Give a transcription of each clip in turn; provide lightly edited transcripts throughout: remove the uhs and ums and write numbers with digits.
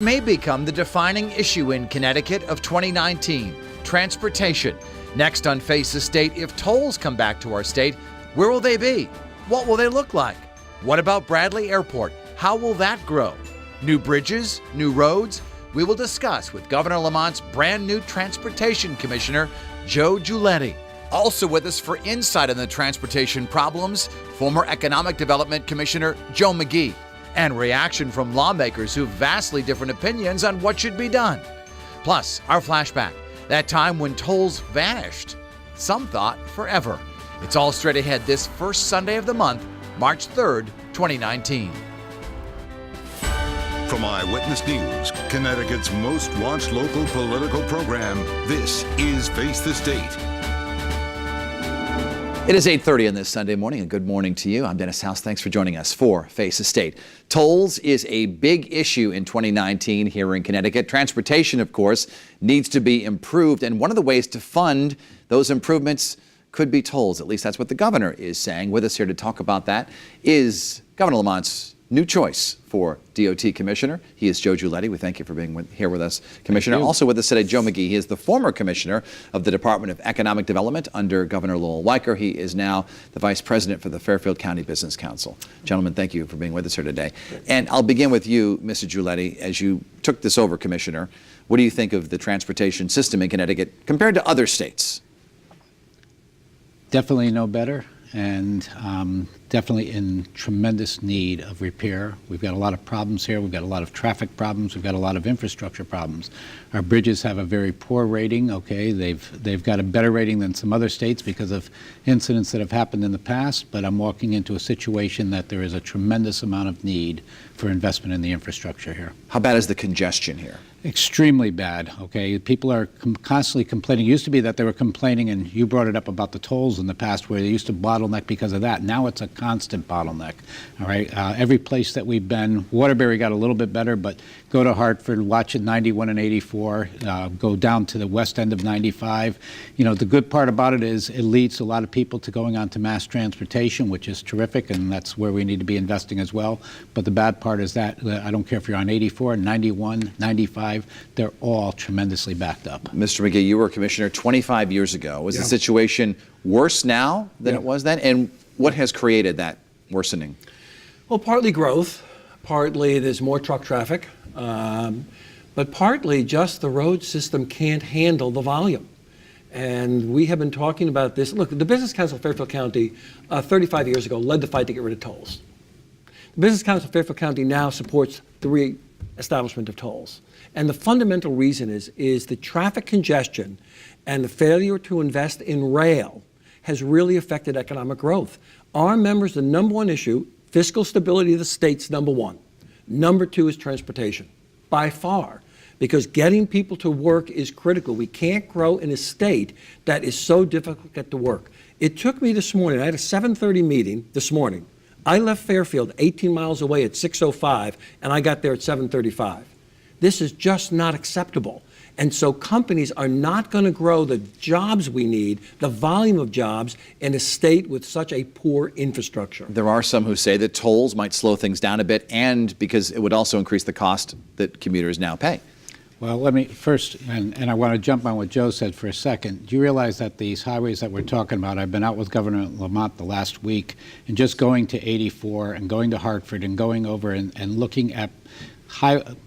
May become the defining issue in Connecticut of 2019, transportation. Next on Face the State, if tolls come back to our state, where will they be? What will they look like? What about Bradley Airport? How will that grow? New bridges, new roads? We will discuss with Governor Lamont's brand new Transportation Commissioner, Joe Giuletti. Also with us for insight on the transportation problems, former Economic Development Commissioner Joe McGee. And reaction from lawmakers who have vastly different opinions on what should be done. Plus, our flashback, that time when tolls vanished. Some thought forever. It's all straight ahead this first Sunday of the month, March 3rd, 2019. From Eyewitness News, Connecticut's most watched local political program, this is Face the State. It is 8:30 on this Sunday morning, and good morning to you. I'm Dennis House. Thanks for joining us for Face the State. Tolls is a big issue in 2019 here in Connecticut. Transportation, of course, needs to be improved, and one of the ways to fund those improvements could be tolls. At least that's what the governor is saying. With us here to talk about that is Governor Lamont's new choice for DOT Commissioner. He is Joe Giuletti. We thank you for being here with us, Commissioner. Also with us today, Joe McGee. He is the former Commissioner of the Department of Economic Development under Governor Lowell Weicker. He is now the Vice President for the Fairfield County Business Council. Gentlemen, thank you for being with us here today. And I'll begin with you, Mr. Giuletti. As you took this over, Commissioner, what do you think of the transportation system in Connecticut compared to other states? Definitely no better, and definitely in tremendous need of repair. We've got a lot of problems here. We've got a lot of traffic problems. We've got a lot of infrastructure problems. Our bridges have a very poor rating. Okay, they've got a better rating than some other states because of incidents that have happened in the past, but I'm walking into a situation that there is a tremendous amount of need for investment in the infrastructure here. How bad is the congestion here? Extremely bad, okay? People are constantly complaining. It used to be that they were complaining, and you brought it up about the tolls in the past, where they used to bottleneck because of that. Now it's a constant bottleneck, all right? Every place that we've been, Waterbury got a little bit better, but go to Hartford, watch it 91 and 84, go down to the west end of 95. You know, the good part about it is it leads a lot of people to going on to mass transportation, which is terrific, and that's where we need to be investing as well. But the bad part is that I don't care if you're on 84, 91, 95, they're all tremendously backed up. Mr. McGee, you were Commissioner 25 years ago. Is the situation worse now than it was then? And what has created that worsening? Well, partly growth, partly there's more truck traffic, but partly just the road system can't handle the volume. And we have been talking about this. Look, the Business Council of Fairfield County 35 years ago led the fight to get rid of tolls. The Business Council of Fairfield County now supports the re-establishment of tolls. And the fundamental reason is the traffic congestion and the failure to invest in rail has really affected economic growth. Our members, the number one issue, fiscal stability of the state's number one. Number two is transportation, by far, because getting people to work is critical. We can't grow in a state that is so difficult to get to work. It took me this morning, I had a 7:30 meeting this morning. I left Fairfield 18 miles away at 6:05, and I got there at 7:35. This is just not acceptable. And so companies are not going to grow the jobs we need, the volume of jobs, in a state with such a poor infrastructure. There are some who say that tolls might slow things down a bit, and because it would also increase the cost that commuters now pay. Well, let me first, and I want to jump on what Joe said for a second. Do you realize that these highways that we're talking about, I've been out with Governor Lamont the last week, and just going to 84 and going to Hartford and going over and looking at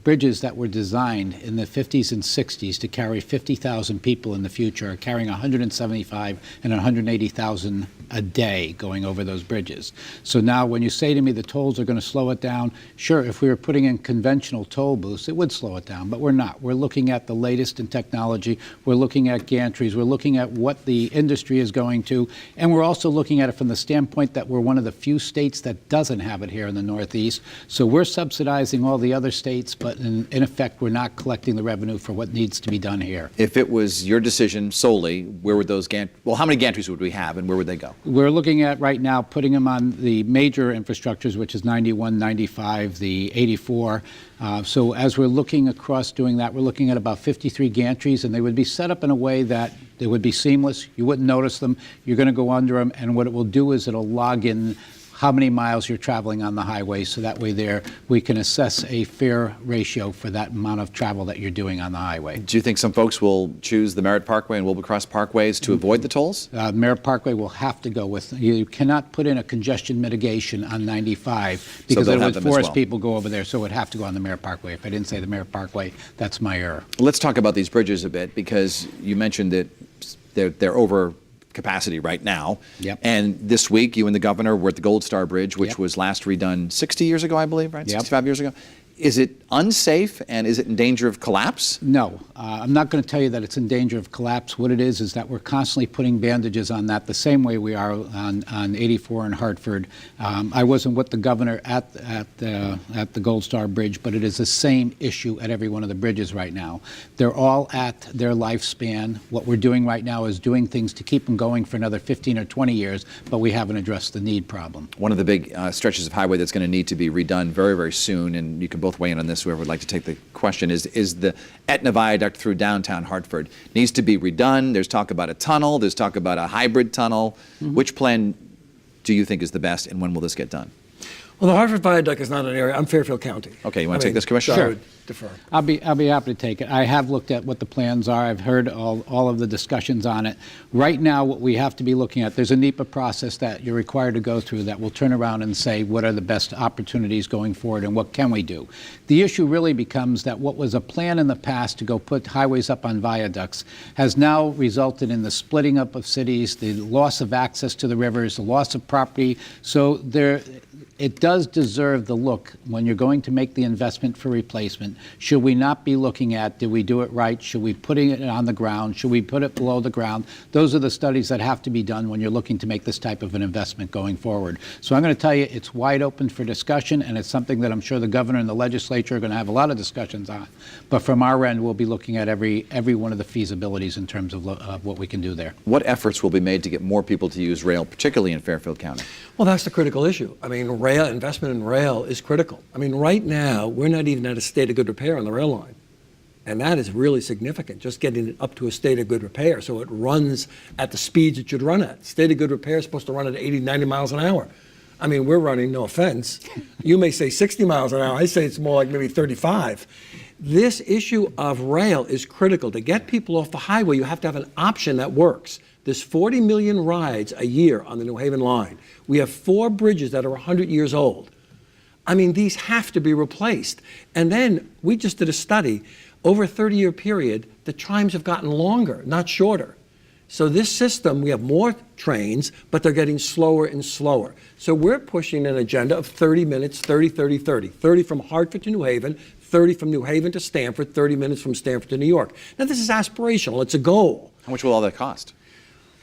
bridges that were designed in the 50s and 60s to carry 50,000 people in the future are carrying 175 and 180,000 a day going over those bridges. So now when you say to me the tolls are going to slow it down, sure, if we were putting in conventional toll booths, it would slow it down, but we're not. We're looking at the latest in technology. We're looking at gantries. We're looking at what the industry is going to, and we're also looking at it from the standpoint that we're one of the few states that doesn't have it here in the Northeast. So we're subsidizing all the other states, but in effect, we're not collecting the revenue for what needs to be done here. If it was your decision solely, where would those how many gantries would we have, and where would they go? We're looking at right now putting them on the major infrastructures, which is 91, 95, the 84. So as we're looking across doing that, we're looking at about 53 gantries, and they would be set up in a way that they would be seamless. You wouldn't notice them. You're going to go under them, and what it will do is it'll log in how many miles you're traveling on the highway, so that way there we can assess a fair ratio for that amount of travel that you're doing on the highway. Do you think some folks will choose the Merritt Parkway and Wilbur-Cross Parkways to avoid the tolls? Merritt Parkway will have to go with, you cannot put in a congestion mitigation on 95 because they'll it have would them as force well. people to go over there, so it would have to go on the Merritt Parkway. If I didn't say the Merritt Parkway, that's my error. Let's talk about these bridges a bit, because you mentioned that they're over capacity right now. Yep. And this week, you and the governor were at the Gold Star Bridge, which Yep. was last redone 60 years ago, I believe, right? Yep. 65 years ago. Is it unsafe, and is it in danger of collapse? No, I'm not going to tell you that it's in danger of collapse. What it is that we're constantly putting bandages on that the same way we are on 84 in Hartford. I wasn't with the governor at the Gold Star Bridge, but it is the same issue at every one of the bridges right now. They're all at their lifespan. What we're doing right now is doing things to keep them going for another 15 or 20 years, but we haven't addressed the need problem. One of the big stretches of highway that's going to need to be redone very, very soon, and you can both weigh in on this, whoever would like to take the question, is the Etna Viaduct through downtown Hartford. Needs to be redone. There's talk about a tunnel. There's talk about a hybrid tunnel. Mm-hmm. Which plan do you think is the best, and when will this get done? Well, the Hartford Viaduct is not an area. I'm Fairfield County. Okay, you want to take this, Commissioner? So I would defer. I'll be happy to take it. I have looked at what the plans are. I've heard all of the discussions on it. Right now, what we have to be looking at, there's a NEPA process that you're required to go through that will turn around and say what are the best opportunities going forward and what can we do. The issue really becomes that what was a plan in the past to go put highways up on viaducts has now resulted in the splitting up of cities, the loss of access to the rivers, the loss of property. So it does deserve the look when you're going to make the investment for replacement. Should we not be looking at, did we do it right? Should we put it on the ground? Should we put it below the ground? Those are the studies that have to be done when you're looking to make this type of an investment going forward. So I'm going to tell you, it's wide open for discussion, and it's something that I'm sure the governor and the legislature are going to have a lot of discussions on. But from our end, we'll be looking at every one of the feasibilities in terms of what we can do there. What efforts will be made to get more people to use rail, particularly in Fairfield County? Well, that's the critical issue. I mean, investment in rail is critical. I mean, right now, we're not even at a state of good repair on the rail line. And that is really significant, just getting it up to a state of good repair so it runs at the speeds it should run at. State of good repair is supposed to run at 80, 90 miles an hour. I mean, we're running, no offense, you may say 60 miles an hour. I say it's more like maybe 35. This issue of rail is critical. To get people off the highway, you have to have an option that works. There's 40 million rides a year on the New Haven line. We have 4 bridges that are 100 years old. I mean, these have to be replaced. And then we just did a study. Over a 30-year period, the times have gotten longer, not shorter. So this system, we have more trains, but they're getting slower and slower. So we're pushing an agenda of 30 minutes, 30, 30, 30. 30 from Hartford to New Haven, 30 from New Haven to Stamford, 30 minutes from Stamford to New York. Now, this is aspirational. It's a goal. How much will all that cost?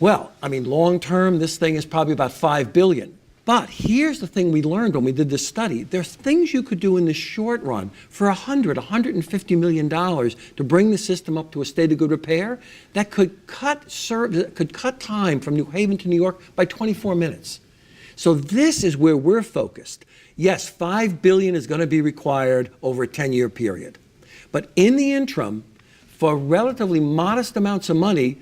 Well, I mean, long term, this thing is probably about $5 billion. But here's the thing we learned when we did this study. There's things you could do in the short run for $150 million to bring the system up to a state of good repair that could cut time from New Haven to New York by 24 minutes. So this is where we're focused. Yes, $5 billion is going to be required over a 10-year period. But in the interim, for relatively modest amounts of money,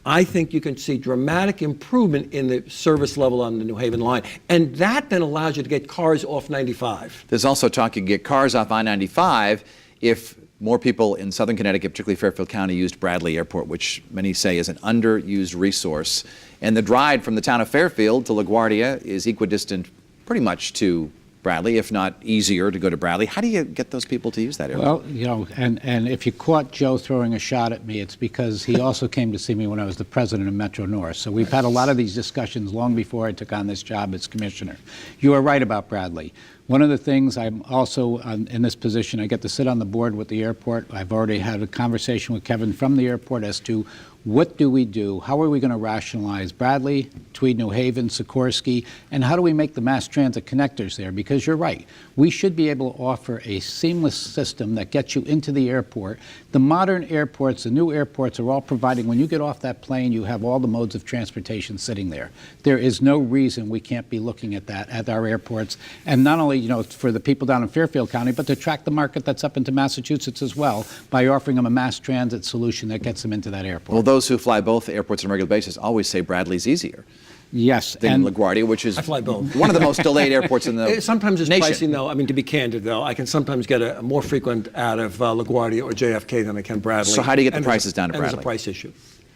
I think you can see dramatic improvement in the service level on the New Haven line. And that then allows you to get cars off 95. There's also talk you can get cars off I-95 if more people in southern Connecticut, particularly Fairfield County, used Bradley Airport, which many say is an underused resource. And the drive from the town of Fairfield to LaGuardia is equidistant pretty much to Bradley, if not easier to go to Bradley. How do you get those people to use that airport? Well, you know, and if you caught Joe throwing a shot at me, it's because he also came to see me when I was the president of Metro North. So we've had a lot of these discussions long before I took on this job as commissioner. You are right about Bradley. One of the things I'm also in this position, I get to sit on the board with the airport. I've already had a conversation with Kevin from the airport as to what do we do? How are we going to rationalize Bradley, Tweed, New Haven, Sikorsky, and how do we make the mass transit connectors there? Because you're right, we should be able to offer a seamless system that gets you into the airport. The modern airports, the new airports are all providing, when you get off that plane, you have all the modes of transportation sitting there. There is no reason we can't be looking at that at our airports, and not only, you know, for the people down in Fairfield County, but to track the market that's up into Massachusetts as well by offering them a mass transit solution that gets them into that airport. Well, those who fly both airports on a regular basis always say Bradley's easier. Yes, than and LaGuardia, which is I fly both. one of the most delayed airports in the Sometimes it's nation. pricing, though. I mean, to be candid, though, I can sometimes get a more frequent out of LaGuardia or JFK than I can Bradley. So how do you get the And prices down to and Bradley? there's a price issue.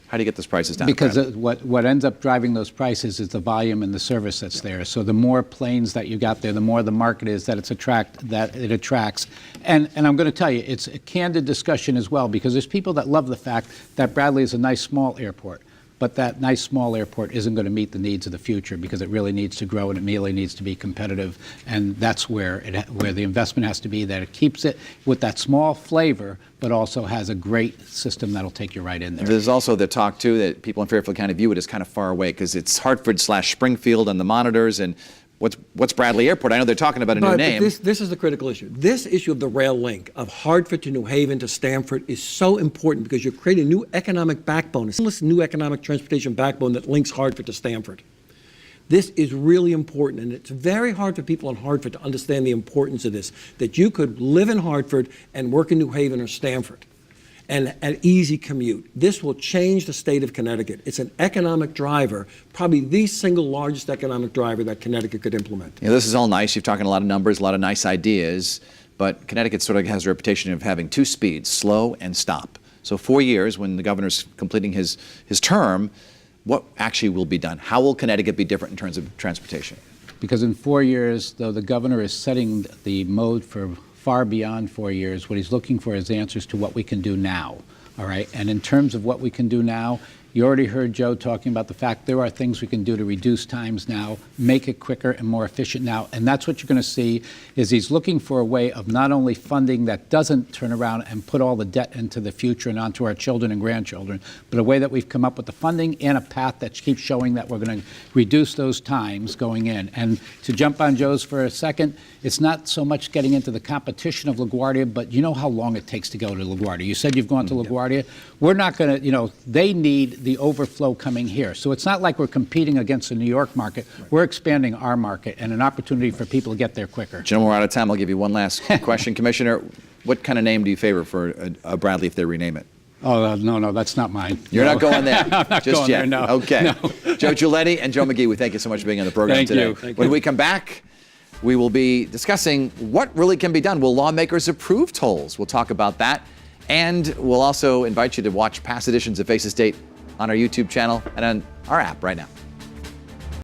How do you get those prices down? because Bradley? what ends up driving those prices is the volume and the service that's there. So the more planes that you got there, the more the market is that it attracts. And I'm going to tell you, it's a candid discussion as well, because there's people that love the fact that Bradley is a nice small airport. But that nice small airport isn't going to meet the needs of the future, because it really needs to grow and it really needs to be competitive. And that's where the investment has to be, that it keeps it with that small flavor, but also has a great system that'll take you right in there. There's also the talk, too, that people in Fairfield County view it as kind of far away because it's Hartford/Springfield on the monitors. And what's Bradley Airport? I know they're talking about a new name. But this is the critical issue. This issue of the rail link of Hartford to New Haven to Stamford is so important because you're creating a new economic backbone, a seamless new economic transportation backbone that links Hartford to Stamford. This is really important, and it's very hard for people in Hartford to understand the importance of this, that you could live in Hartford and work in New Haven or Stamford, and an easy commute. This will change the state of Connecticut. It's an economic driver, probably the single largest economic driver that Connecticut could implement. You know, this is all nice. You've talking a lot of numbers, a lot of nice ideas, but Connecticut sort of has a reputation of having two speeds, slow and stop. So 4 years, when the governor's completing his term, what actually will be done? How will Connecticut be different in terms of transportation? Because in 4 years, though the governor is setting the mode for far beyond 4 years, what he's looking for is answers to what we can do now, all right? And in terms of what we can do now, you already heard Joe talking about the fact there are things we can do to reduce times now, make it quicker and more efficient now, and that's what you're going to see is he's looking for a way of not only funding that doesn't turn around and put all the debt into the future and onto our children and grandchildren, but a way that we've come up with the funding and a path that keeps showing that we're going to reduce those times going in. And to jump on Joe's for a second, it's not so much getting into the competition of LaGuardia, but you know how long it takes to go to LaGuardia. You said you've gone to LaGuardia. We're not going to, they need the overflow coming here. So it's not like we're competing against the New York market. We're expanding our market and an opportunity for people to get there quicker. Gentlemen, we're out of time. I'll give you one last question. Commissioner, what kind of name do you favor for Bradley if they rename it? Oh, no, that's not mine. You're not going there? I'm not just going yet. there, no. Okay. No. Joe Giuletti and Joe McGee, we thank you so much for being on the program Thank today. you. When we come back, we will be discussing what really can be done. Will lawmakers approve tolls? We'll talk about that. And we'll also invite you to watch past editions of Face the State on our YouTube channel and on our app right now.